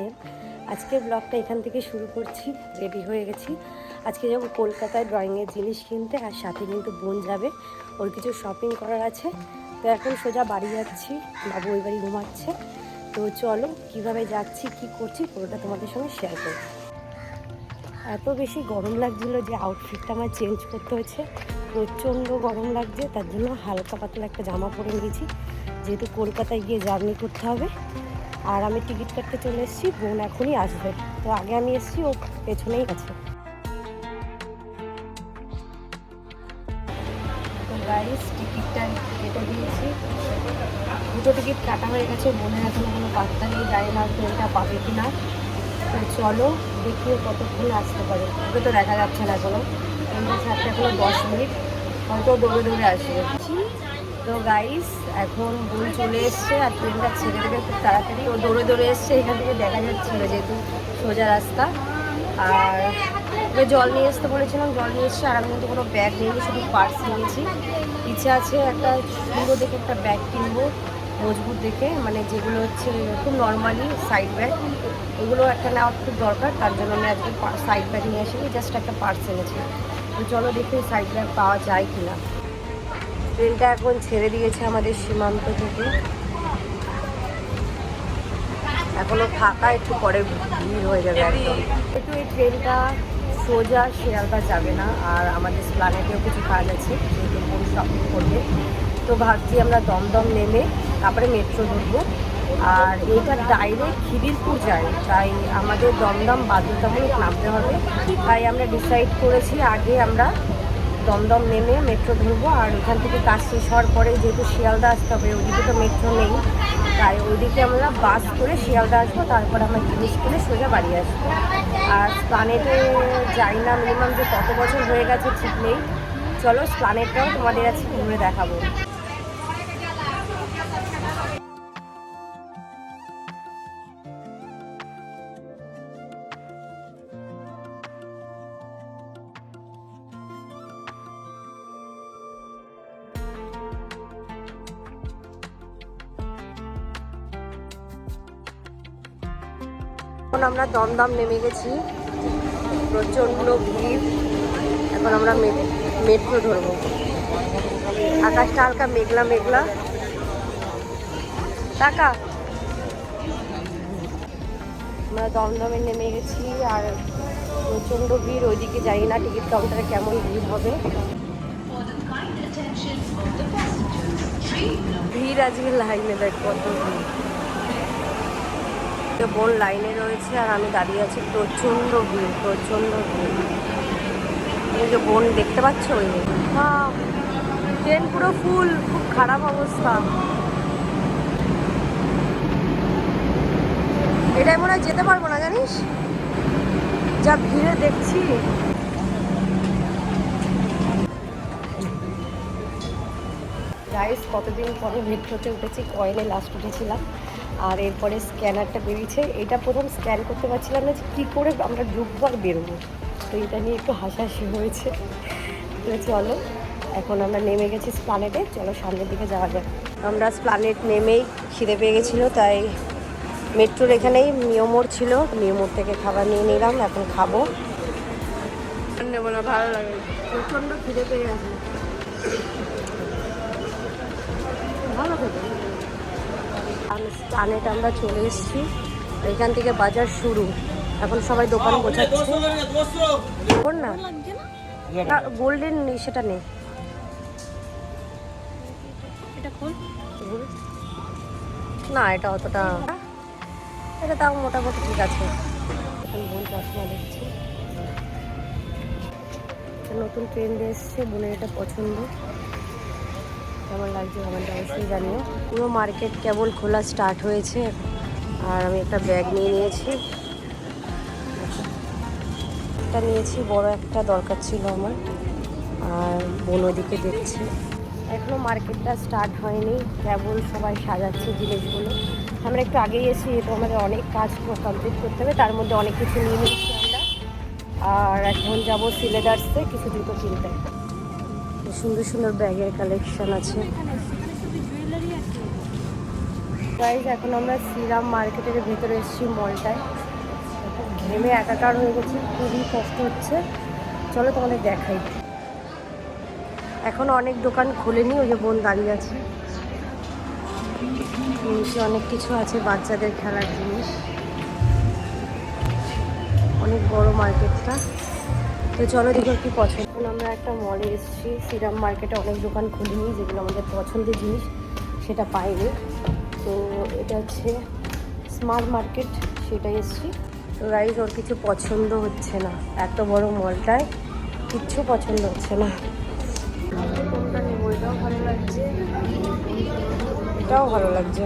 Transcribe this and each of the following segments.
Channel. আজকের ব্লগটা এখান থেকে শুরু করছি। রেডি হয়ে গেছি, আজকে যাবো কলকাতায় ড্রয়িংয়ের জিনিস কিনতে, আর সাথে কিন্তু বোন যাবে, ওর কিছু শপিং করার আছে। তো এখন সোজা বাড়ি যাচ্ছি, বাবু ওই বাড়ি ঘুমাচ্ছে। তো চলো কীভাবে যাচ্ছি কি করছি পুরোটা তোমাদের সঙ্গে শেয়ার করব। এত বেশি গরম লাগছিলো যে আউটফিটটা আমার চেঞ্জ করতে হয়েছে, প্রচণ্ড গরম লাগছে, তার জন্য হালকা পাতলা একটা জামা পরে নিয়েছি, যেহেতু কলকাতায় গিয়ে জার্নি করতে হবে। আর আমি টিকিট কাটতে চলে এসেছি, বোন এখনই আসবে, তো আগে আমি এসেছি, ও পেছনেই আছে। তো গাইস টিকিটটা কেটে দিয়েছি, দুটো টিকিট কাটা হয়ে গেছে, বোনের এখনো কোনো পাত্তা নেই, জানি না ট্রেনটা পাবে কি না। তো চলো দেখি কতক্ষণ আসতে পারে, ওকে তো দেখা যাচ্ছে না এখনো, ট্রেনটা ছাড়তে এখনো 10 মিনিট, হয়তো দৌড়ে দৌড়ে আসবে। তো গাইস এখন বোন চলে এসছে, আর ট্রেনটা ছেড়ে দেবে খুব তাড়াতাড়ি, ও দৌড়ে দৌড়ে এসছে, এখান থেকে দেখা যাচ্ছিল যেহেতু সোজা রাস্তা। আর ওকে জল নিয়ে আসতে বলেছিলাম, জল নিয়ে এসছে, আর আমি কিন্তু কোনো ব্যাগ নিইনি, শুধু পার্স নিয়েছি। ইচ্ছে আছে একটা সুন্দর দেখে একটা ব্যাগ কিনবো, মজবুত দেখে, মানে যেগুলো হচ্ছে খুব নর্মালি সাইড ব্যাগ, ওগুলো একটা নেওয়ার খুব দরকার, তার জন্য আমি আজকে সাইড ব্যাগ নিয়ে আসিনি, জাস্ট একটা পার্স এনেছি। তো চলো দেখি সাইড ব্যাগ পাওয়া যায় কিনা। ট্রেনটা এখন ছেড়ে দিয়েছে আমাদের সীমান্ত থেকে, এখনো ফাঁকা, একটু পরে ভিড় হয়ে যাবে একদম। একটু এই ট্রেনটা সোজা শিয়ালদা যাবে না, আর আমাদের প্ল্যানেটেও কিছু কাজ আছে, যেহেতু বোন শপিং করবে। তো ভাবছি আমরা দমদম নেমে তারপরে মেট্রো ধরবো, আর এইটা ডাইরেক্ট খিদিরপুর যায়, তাই আমাদের দমদম বাধ্যতামূলক নামতে হবে। তাই আমরা ডিসাইড করেছি আগে আমরা দমদম নেমে মেট্রো ধরবো, আর ওখান থেকে কাজ শেষ হওয়ার পরে যেহেতু শিয়ালদা আসতে হবে, ওইদিকে তো মেট্রো নেই, তাই ওইদিকে আমরা বাস করে শিয়ালদা আসবো, তারপর আমরা জিনিস কিনে সোজা বাড়ি আসবো। আর প্ল্যানেটে যাই না মিনিমাম যে কত বছর হয়ে গেছে ঠিক নেই। চলো প্ল্যানেটটাও তোমাদের আজকে ঘুরে দেখাবো। এখন আমরা দমদম নেমে গেছি, প্রচণ্ড ভিড়, এখন আমরা মেট্রো ধরবো। আকাশটা হালকা মেঘলা মেঘলা, টাকা আমরা দমদমে নেমে গেছি, আর প্রচণ্ড ভিড়, ওইদিকে যাই না টিকিট কাউন্টারে কেমন ভিড় হবে। ভিড় আজকে লাইনে দেখ কত ভিড়, বোন লাইনে রয়েছে আর আমি দাঁড়িয়ে আছি, প্রচণ্ড ভিড় প্রচণ্ড ভিড়। এই যে বোন দেখতে পাচ্ছ, ওই হ্যাঁ ট্রেন পুরো ফুল, খুব খারাপ অবস্থা। এটাই মনে হয় যেতে পারবো না জানিস, যা ভিড়ে দেখছি। গাইস কতদিন পরে মেট্রোতে উঠেছি, কয়েনে লাস্ট উঠেছিলাম, আর এরপরে স্ক্যানারটা বেরিয়েছে, এটা প্রথম স্ক্যান করতে পারছিলাম না যে কী করে আমরা ঢুকবো আর বেরোবো, তো এটা নিয়ে একটু হাসাহাসি হয়েছে। তো চলো এখন আমরা নেমে গেছি প্ল্যানেটে, চলো সামনের দিকে যাওয়া যাক। আমরা প্ল্যানেট নেমেই খিদে পেয়ে গেছিলো, তাই মেট্রোর এখানেই মিয়োমোড় ছিল, মিয়োমোড় থেকে খাবার নিয়ে নিলাম, এখন খাবো। নেবো না, ভালো লাগে, প্রচণ্ড খিদে পেয়ে গেছে, ভালো খেতে। প্ল্যানেট আমরা চলে এসেছি, এখান থেকে বাজার শুরু, এখন সবাই দোকান গোছাচ্ছে। না না গোল্ডেন নেই, সেটা নেই, না এটা অতটা, এটা তাও মোটামুটি ঠিক আছে। এখন বোন চশমা দেখছি, নতুন ট্রেন্ড এসছে, বোনের এটা পছন্দ, কেমন লাগছে কমেন্টে অবশ্যই জানিও। পুরো মার্কেট কেবল খোলা স্টার্ট হয়েছে, আর আমি একটা ব্যাগ নিয়ে নিয়েছি, একটা নিয়েছি, বড় একটা দরকার ছিল আমার, আর বোন ওদিকে দেখছে। এখনও মার্কেটটা স্টার্ট হয়নি, কেবল সবাই সাজাচ্ছে জিনিসগুলো। আমরা একটু আগেই এসেছি, যেহেতু আমাদের অনেক কাজ কমপ্লিট করতে হবে, তার মধ্যে অনেক কিছু নিয়ে নিচ্ছি আমরা। আর এখন যাবো সিলেদার্সে কিছু জুতো কিনতে, সুন্দর সুন্দর ব্যাগের কালেকশন আছে। গাইজ এখন আমরা শ্রীরাম মার্কেটের ভেতরে এসেছি, মলটায় ঘেমে একাকার হয়ে গেছে, খুবই কষ্ট হচ্ছে। চলো তোমাদের দেখাই। এখন অনেক দোকান খোলেনি, ওই যে বোন দাঁড়িয়ে আছে। নিচে অনেক কিছু আছে, বাচ্চাদের খেলার জিনিস। অনেক বড় মার্কেটটা। তো চলো দেখো কি পছন্দ। এখন আমরা একটা মলে এসেছি, শ্রীরাম মার্কেটে অনেক দোকান খুলিনি, যেগুলো আমাদের পছন্দের জিনিস সেটা পাইনি। তো এটা হচ্ছে স্মার্ট মার্কেট, সেটাই এসেছি। তো গাইজ ওর কিছু পছন্দ হচ্ছে না, এত বড় মলটায় কিচ্ছু পছন্দ হচ্ছে না। কোনটা নেবো? এটাও ভালো লাগছে, এটাও ভালো লাগছে।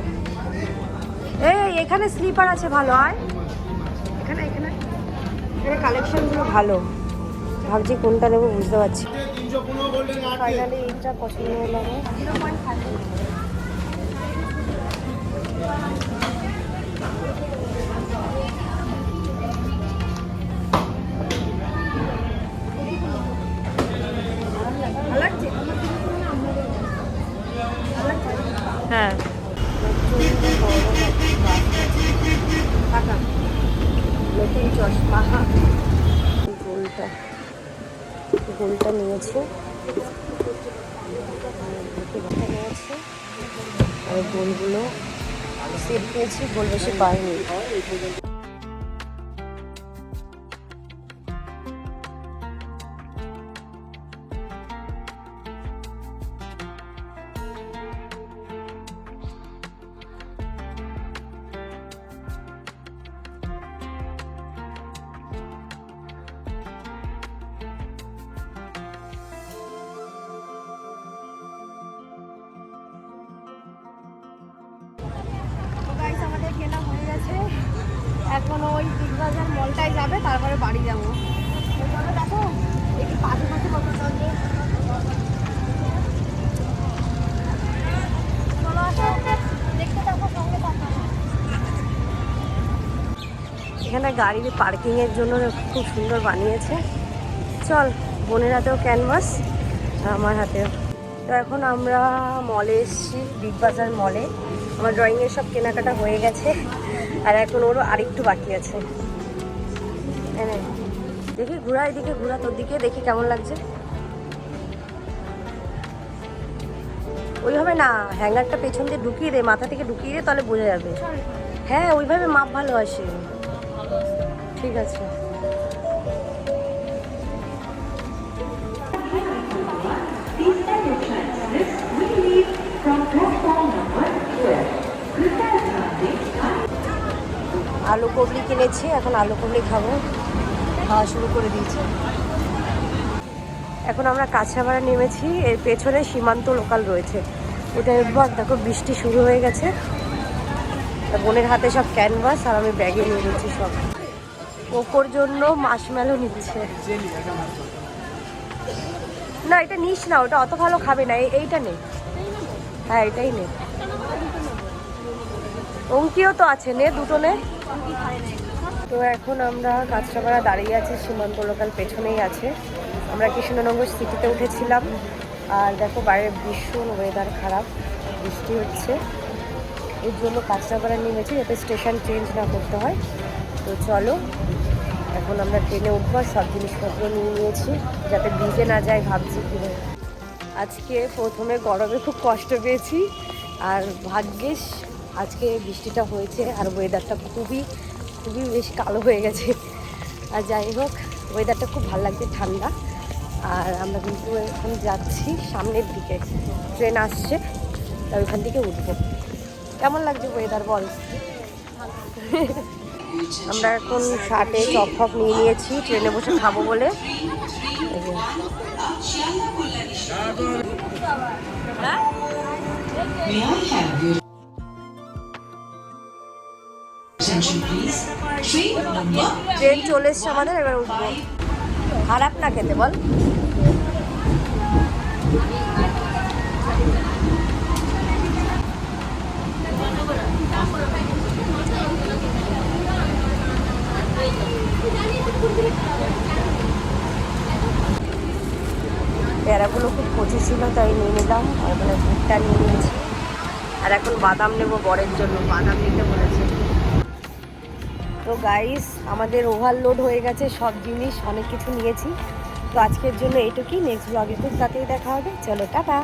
এই এখানে স্লিপার আছে ভালো, আর এখানে এখানে এখানে কালেকশনগুলো ভালো। ভাবছি কোনটা নেবো বুঝতে পারছি। ফাইনালি এইটা পছন্দ হলো আমার। হ্যাঁ নতুন চশমা, গোলটা গোলটা নিয়েছি, নিয়েছি আর গোলগুলো সেট পেয়েছি, গোল বেশি পাইনি। আমাদের কেনা হয়ে গেছে, এখন ওই বিগ বাজার মলটায় যাবে, তারপরে বাড়ি যাবো। দেখো একটু পাশে পাশে কত চলছে, চলো আসো দেখতে থাকো, সঙ্গে থাকো। এখানে গাড়ির পার্কিংয়ের জন্য খুব সুন্দর বানিয়েছে। চল, বোনের হাতেও ক্যানভাস, আমার হাতেও। তো এখন আমরা মলে এসেছি, বিগ বাজার মলে। আমার ড্রয়িংয়ের সব কেনাকাটা হয়ে গেছে, আর এখন ওরও আরেকটু বাকি আছে। দেখি ঘোরা, এদিকে ঘোরা, তোর দিকে দেখি কেমন লাগছে। ওইভাবে না, হ্যাঙ্গারটা পেছন দিয়ে ঢুকিয়ে দে, মাথা থেকে ঢুকিয়ে দে, তাহলে বোঝা যাবে। হ্যাঁ ওইভাবে মাপ ভালো আসে। ঠিক আছে। আলু কবলি কিনেছি, এখন আলু কবলি খাবো, খাওয়া শুরু করে দিয়েছে। এখন আমরা কাঁচাপাড়া নেমেছি, এর পেছনে সীমান্ত লোকাল রয়েছে। এটা একবার দেখো বৃষ্টি শুরু হয়ে গেছে। বোনের হাতে সব ক্যানভাস আর আমি ব্যাগে নিয়ে নিচ্ছি সব। ওপর জন্য মাশমেলো নিচ্ছে। না এটা নিস না, ওটা অত ভালো খাবে না, এইটা নে। হ্যাঁ এটাই নে। অঙ্কিও তো আছে, নে দুটো নে। তো এখন আমরা কাঁচরাপাড়া দাঁড়িয়ে আছি, সীমান্ত লোকাল পেছনেই আছে। আমরা কৃষ্ণনগর সিটিতে উঠেছিলাম, আর দেখো বাইরে ভীষণ ওয়েদার খারাপ, বৃষ্টি হচ্ছে, এর জন্য কাঁচরাপাড়া নেমেছি যাতে স্টেশন চেঞ্জ না করতে হয়। তো চলো এখন আমরা ট্রেনে উঠবো, সব জিনিসপত্র নিয়ে নিয়েছি যাতে ভিজে না যায়, ভাবছি কীভাবে। আজকে প্রথমে গরমে খুব কষ্ট পেয়েছি, আর ভাগ্যিস আজকে বৃষ্টিটা হয়েছে, আর ওয়েদারটা খুবই খুবই বেশ কালো হয়ে গেছে। আর যাই হোক, ওয়েদারটা খুব ভালো লাগছে, ঠান্ডা। আর আমরা কিন্তু এখন যাচ্ছি সামনের দিকে, ট্রেন আসছে, তার ওখান থেকে উঠবো। কেমন লাগছে ওয়েদার বল? আমরা এখন শার্টে চপ ফপ নিয়ে নিয়েছি, ট্রেনে বসে খাবো বলে। ট্রেন চলে এসছে আমাদের, এবার উঠবো। খারাপ না খেতে বল? প্যারাগুলো খুব কচি ছিল, তাই নিয়ে নিলাম। আর এখানে ভুট্টা নিয়ে নিয়েছি, আর এখন বাদাম নেবো বরের জন্য, বাদাম নিতে বলেছে। তো তো গাইস আমাদের ওভারলোড হয়ে গেছে সব জিনিস, অনেক কিছু নিয়েছি। তো আজকের জন্য এইটুকুই, নেক্সট ব্লগে খুব তাড়াতাড়ি দেখা হবে। চলো টাটা।